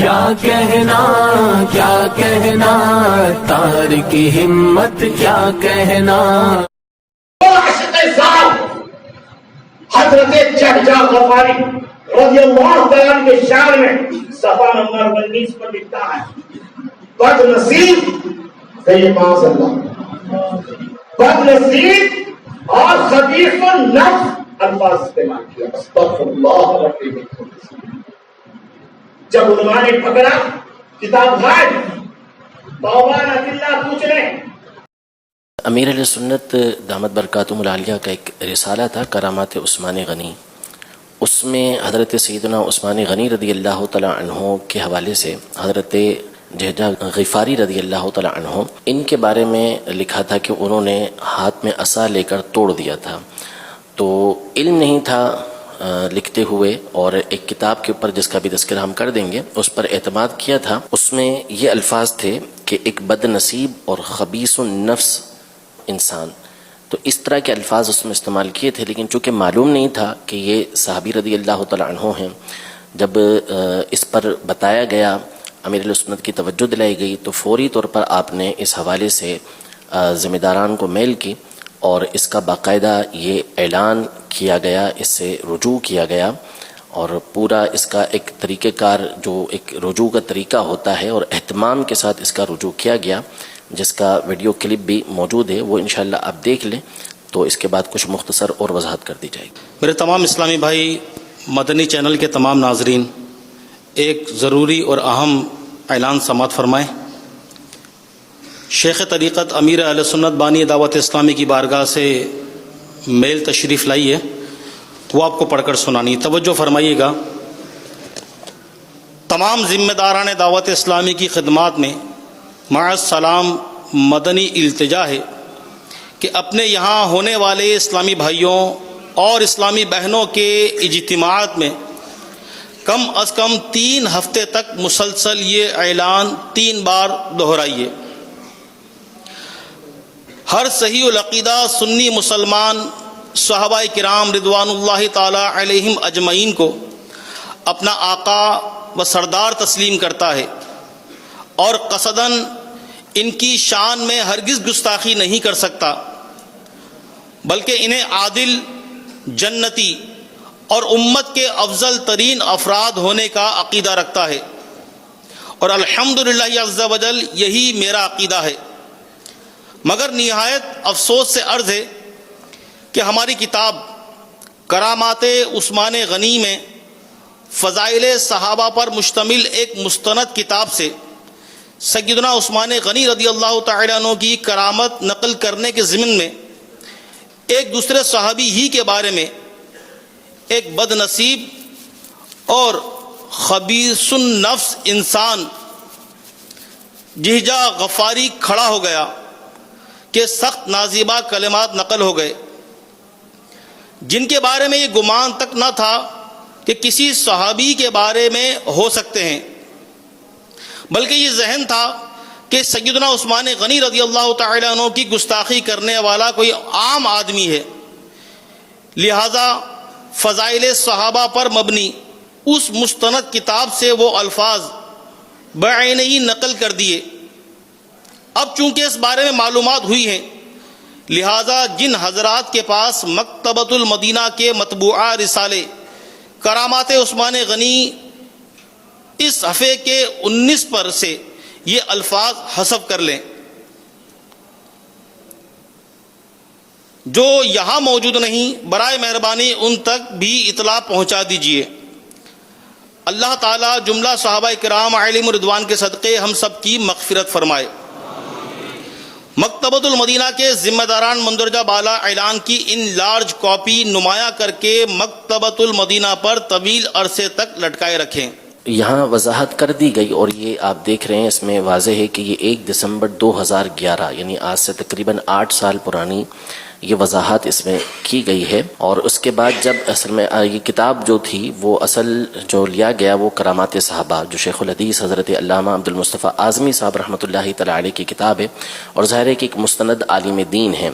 کیا کہنا تارک ہمت کیا کہنا. حضرت چہجہ غفاری رضی اللہ تعالیٰ کے شعر میں صفحہ نمبر 19 پر لکھتا ہے بد نصیب بد نصیب اور خبیث النفس الفاظ استعمال کیا. استغفر اللہ. جب علماء نے پکڑا کتاب غائب توبہ نہ پوچھ رہے. امیر علیہ سنت دامت برکاتہم العالیہ کا ایک رسالہ تھا کرامات عثمان غنی. اس میں حضرت سیدنا عثمان غنی رضی اللہ تعالیٰ عنہ کے حوالے سے حضرت جہجہ غفاری رضی اللہ تعالیٰ عنہ ان کے بارے میں لکھا تھا کہ انہوں نے ہاتھ میں عصا لے کر توڑ دیا تھا. تو علم نہیں تھا لکھتے ہوئے، اور ایک کتاب کے اوپر جس کا بھی تذکرہ ہم کر دیں گے اس پر اعتماد کیا تھا. اس میں یہ الفاظ تھے کہ ایک بد نصیب اور خبیث النفس انسان. تو اس طرح کے الفاظ اس میں استعمال کیے تھے، لیکن چونکہ معلوم نہیں تھا کہ یہ صحابی رضی اللہ تعالیٰ عنہ ہیں، جب اس پر بتایا گیا، امیر علیہ سنت کی توجہ دلائی گئی، تو فوری طور پر آپ نے اس حوالے سے ذمہ داران کو میل کی اور اس کا باقاعدہ یہ اعلان کیا گیا، اس سے رجوع کیا گیا، اور پورا اس کا ایک طریقہ کار جو ایک رجوع کا طریقہ ہوتا ہے اور اہتمام کے ساتھ اس کا رجوع کیا گیا، جس کا ویڈیو کلپ بھی موجود ہے، وہ انشاءاللہ آپ دیکھ لیں تو اس کے بعد کچھ مختصر اور وضاحت کر دی جائے گی. میرے تمام اسلامی بھائی، مدنی چینل کے تمام ناظرین، ایک ضروری اور اہم اعلان سماعت فرمائیں. شیخ طریقت امیر اہل سنت بانی دعوت اسلامی کی بارگاہ سے میل تشریف لائی ہے، وہ آپ کو پڑھ کر سنانی. توجہ فرمائیے گا. تمام ذمہ داران دعوت اسلامی کی خدمات میں مع السلام مدنی التجا ہے کہ اپنے یہاں ہونے والے اسلامی بھائیوں اور اسلامی بہنوں کے اجتماعات میں کم از کم 3 ہفتے تک مسلسل یہ اعلان 3 بار دہرائیے. ہر صحیح العقیدہ سنی مسلمان صحابہ کرام رضوان اللہ تعالی علیہم اجمعین کو اپنا آقا و سردار تسلیم کرتا ہے، اور قصداً ان کی شان میں ہرگز گستاخی نہیں کر سکتا، بلکہ انہیں عادل، جنتی اور امت کے افضل ترین افراد ہونے کا عقیدہ رکھتا ہے، اور الحمدللہ عز و جل یہی میرا عقیدہ ہے. مگر نہایت افسوس سے عرض ہے کہ ہماری کتاب کرامات عثمان غنی میں فضائل صحابہ پر مشتمل ایک مستند کتاب سے سیدنا عثمان غنی رضی اللہ تعالیٰ عنہ کی کرامت نقل کرنے کے ضمن میں ایک دوسرے صحابی ہی کے بارے میں ایک بد نصیب اور خبیث النفس انسان جہجہ غفاری کھڑا ہو گیا کہ سخت نازیبہ کلمات نقل ہو گئے، جن کے بارے میں یہ گمان تک نہ تھا کہ کسی صحابی کے بارے میں ہو سکتے ہیں، بلکہ یہ ذہن تھا کہ سیدنا عثمان غنی رضی اللہ تعالیٰ عنہ کی گستاخی کرنے والا کوئی عام آدمی ہے. لہذا فضائل صحابہ پر مبنی اس مستند کتاب سے وہ الفاظ بعین ہی نقل کر دیے. اب چونکہ اس بارے میں معلومات ہوئی ہیں، لہذا جن حضرات کے پاس مکتبۃ المدینہ کے مطبوعہ رسالے کرامات عثمان غنی اس صفحے کے 19 پر سے یہ الفاظ حذف کر لیں. جو یہاں موجود نہیں، برائے مہربانی ان تک بھی اطلاع پہنچا دیجیے. اللہ تعالیٰ جملہ صحابہ کرام علیہم رضوان کے صدقے ہم سب کی مغفرت فرمائے. مکتبۃ المدینہ کے ذمہ داران مندرجہ بالا اعلان کی ان لارج کاپی نمایاں کر کے مکتبۃ المدینہ پر طویل عرصے تک لٹکائے رکھیں. یہاں وضاحت کر دی گئی، اور یہ آپ دیکھ رہے ہیں اس میں واضح ہے کہ یہ 1 دسمبر 2011 یعنی آج سے تقریباً 8 سال پرانی یہ وضاحت اس میں کی گئی ہے. اور اس کے بعد جب اصل میں یہ کتاب جو تھی وہ اصل جو لیا گیا وہ کرامات صحابہ جو شیخ الحدیث حضرت علامہ عبد المصطفیٰ اعظمی صاحب رحمۃ اللہ تعالی علیہ کی کتاب ہے، اور ظاہر ہے کہ ایک مستند عالم دین ہے،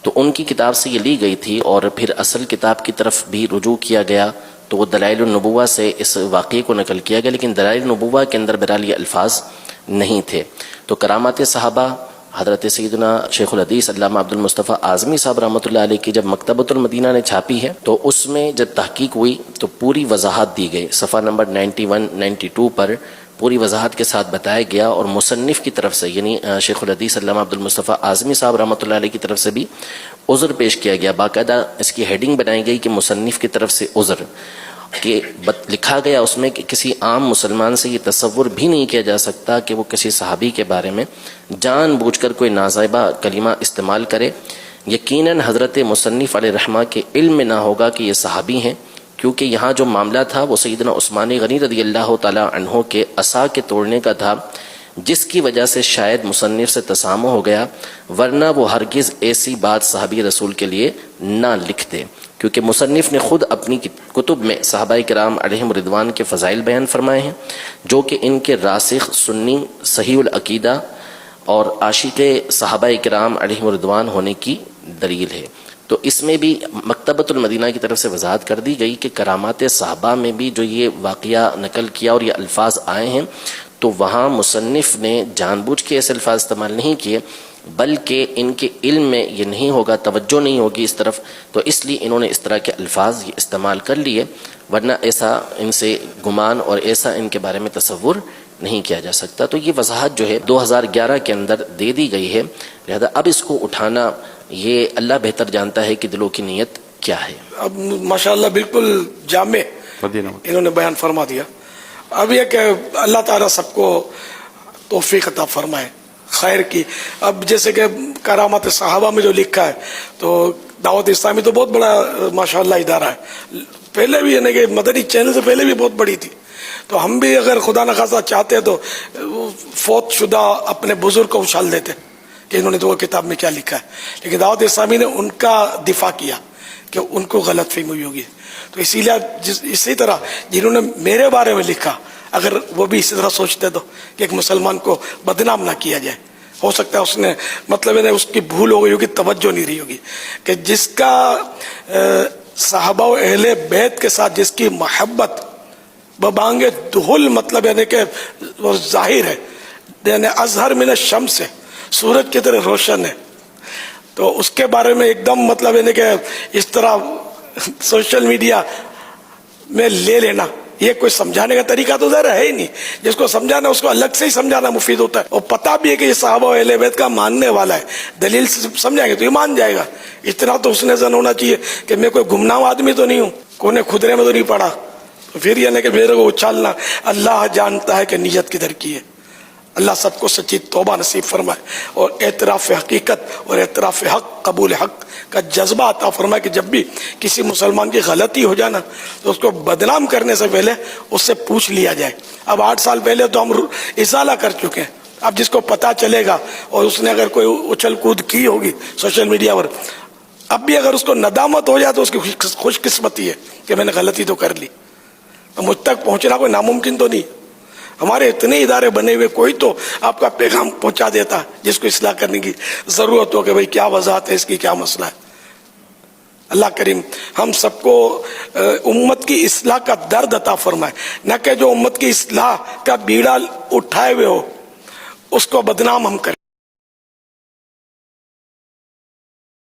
تو ان کی کتاب سے یہ لی گئی تھی، اور پھر اصل کتاب کی طرف بھی رجوع کیا گیا تو وہ دلائل النبوہ سے اس واقعے کو نقل کیا گیا، لیکن دلائل النبوہ کے اندر بہرحال یہ الفاظ نہیں تھے۔ تو کرامات صحابہ حضرت سیدنا شیخ الحدیث علامہ عبد المصطفیٰ اعظمی صاحب رحمۃ اللہ علیہ کی جب مکتبۃ المدینہ نے چھاپی ہے تو اس میں جب تحقیق ہوئی تو پوری وضاحت دی گئی، صفحہ نمبر 91 92 پر پوری وضاحت کے ساتھ بتایا گیا، اور مصنف کی طرف سے یعنی شیخ الحدیث علامہ عبد المصطفیٰ اعظمی صاحب رحمۃ اللہ علیہ کی طرف سے بھی عذر پیش کیا گیا، باقاعدہ اس کی ہیڈنگ بنائی گئی کہ مصنف کی طرف سے عذر، کہ لکھا گیا اس میں کہ کسی عام مسلمان سے یہ تصور بھی نہیں کیا جا سکتا کہ وہ کسی صحابی کے بارے میں جان بوجھ کر کوئی نازائبہ کلمہ استعمال کرے۔ یقیناً حضرت مصنف علیہ رحمہ کے علم میں نہ ہوگا کہ یہ صحابی ہیں، کیونکہ یہاں جو معاملہ تھا وہ سیدنا عثمان غنی رضی اللہ تعالی عنہ کے عصا کے توڑنے کا تھا، جس کی وجہ سے شاید مصنف سے تسامح ہو گیا، ورنہ وہ ہرگز ایسی بات صحابی رسول کے لیے نہ لکھتے، کیونکہ مصنف نے خود اپنی کتب میں صحابہ کرام علیہم رضوان کے فضائل بیان فرمائے ہیں، جو کہ ان کے راسخ سنی صحیح العقیدہ اور عاشق صحابہ کرام علیہم رضوان ہونے کی دلیل ہے۔ تو اس میں بھی مکتبۃ المدینہ کی طرف سے وضاحت کر دی گئی کہ کرامات صحابہ میں بھی جو یہ واقعہ نقل کیا اور یہ الفاظ آئے ہیں تو وہاں مصنف نے جان بوجھ کے ایسے الفاظ استعمال نہیں کیے، بلکہ ان کے علم میں یہ نہیں ہوگا، توجہ نہیں ہوگی اس طرف، تو اس لیے انہوں نے اس طرح کے الفاظ یہ استعمال کر لیے، ورنہ ایسا ان سے گمان اور ایسا ان کے بارے میں تصور نہیں کیا جا سکتا۔ تو یہ وضاحت جو ہے 2011 کے اندر دے دی گئی ہے، لہذا اب اس کو اٹھانا یہ اللہ بہتر جانتا ہے کہ دلوں کی نیت کیا ہے۔ اب ماشاءاللہ بالکل جامع انہوں نے بیان فرما دیا۔ اب یہ کہ اللہ تعالیٰ سب کو توفیق عطا فرمائے خیر کی۔ اب جیسے کہ کرامات صحابہ میں جو لکھا ہے تو دعوت اسلامی تو بہت بڑا ماشاءاللہ ادارہ ہے، پہلے بھی یعنی کہ مدنی چینل سے پہلے بھی بہت بڑی تھی، تو ہم بھی اگر خدا نخواستہ چاہتے تو فوت شدہ اپنے بزرگ کو اچھال دیتے کہ انہوں نے تو وہ کتاب میں کیا لکھا ہے، لیکن دعوت اسلامی نے ان کا دفاع کیا کہ ان کو غلط فہمی ہوئی ہوگی، تو اسی لیے اسی طرح جنہوں نے میرے بارے میں لکھا اگر وہ بھی اسی طرح سوچتے تو کہ ایک مسلمان کو بدنام نہ کیا جائے، ہو سکتا ہے اس نے مطلب اس کی بھول ہو گئی ہوگی، توجہ نہیں رہی ہوگی، کہ جس کا صحابہ و اہل بیت کے ساتھ جس کی محبت ببانگ دہل مطلب یعنی کہ وہ ظاہر ہے، یعنی اظہر من الشمس سے سورج کی طرح روشن ہے، تو اس کے بارے میں ایک دم مطلب یعنی کہ اس طرح سوشل میڈیا میں لے لینا یہ کوئی سمجھانے کا طریقہ تو ظاہر ہے ہی نہیں، جس کو سمجھانا اس کو الگ سے ہی سمجھانا مفید ہوتا ہے، اور پتہ بھی ہے کہ یہ صحابہ و اہل بیت کا ماننے والا ہے، دلیل سے سمجھائیں گے تو یہ مان جائے گا، اتنا تو اس نے ظن ہونا چاہیے کہ میں کوئی گمنام آدمی تو نہیں ہوں، کونے خدرے میں تو نہیں پڑا، تو پھر یہ نہیں کہ میرے کو اچھالنا، اللہ جانتا ہے کہ نیت کدھر کی ہے۔ اللہ سب کو سچی توبہ نصیب فرمائے اور اعتراف حقیقت اور اعتراف حق قبول حق کا جذبہ عطا فرمائے کہ جب بھی کسی مسلمان کی غلطی ہو جائے نا تو اس کو بدنام کرنے سے پہلے اس سے پوچھ لیا جائے۔ اب 8 سال پہلے تو ہم ازالہ کر چکے ہیں، اب جس کو پتہ چلے گا اور اس نے اگر کوئی اچھل کود کی ہوگی سوشل میڈیا پر، اب بھی اگر اس کو ندامت ہو جائے تو اس کی خوش قسمتی ہے کہ میں نے غلطی تو کر لی، تو مجھ تک پہنچنا کوئی ناممکن تو نہیں، ہمارے اتنے ادارے بنے ہوئے کوئی تو آپ کا پیغام پہنچا دیتا جس کو اصلاح کرنے کی ضرورت ہو کہ بھئی کیا وضاحت ہے اس کی، کیا مسئلہ ہے۔ اللہ کریم ہم سب کو امت کی اصلاح کا درد عطا فرمائے، نہ کہ جو امت کی اصلاح کا بیڑا اٹھائے ہوئے ہو اس کو بدنام ہم کریں۔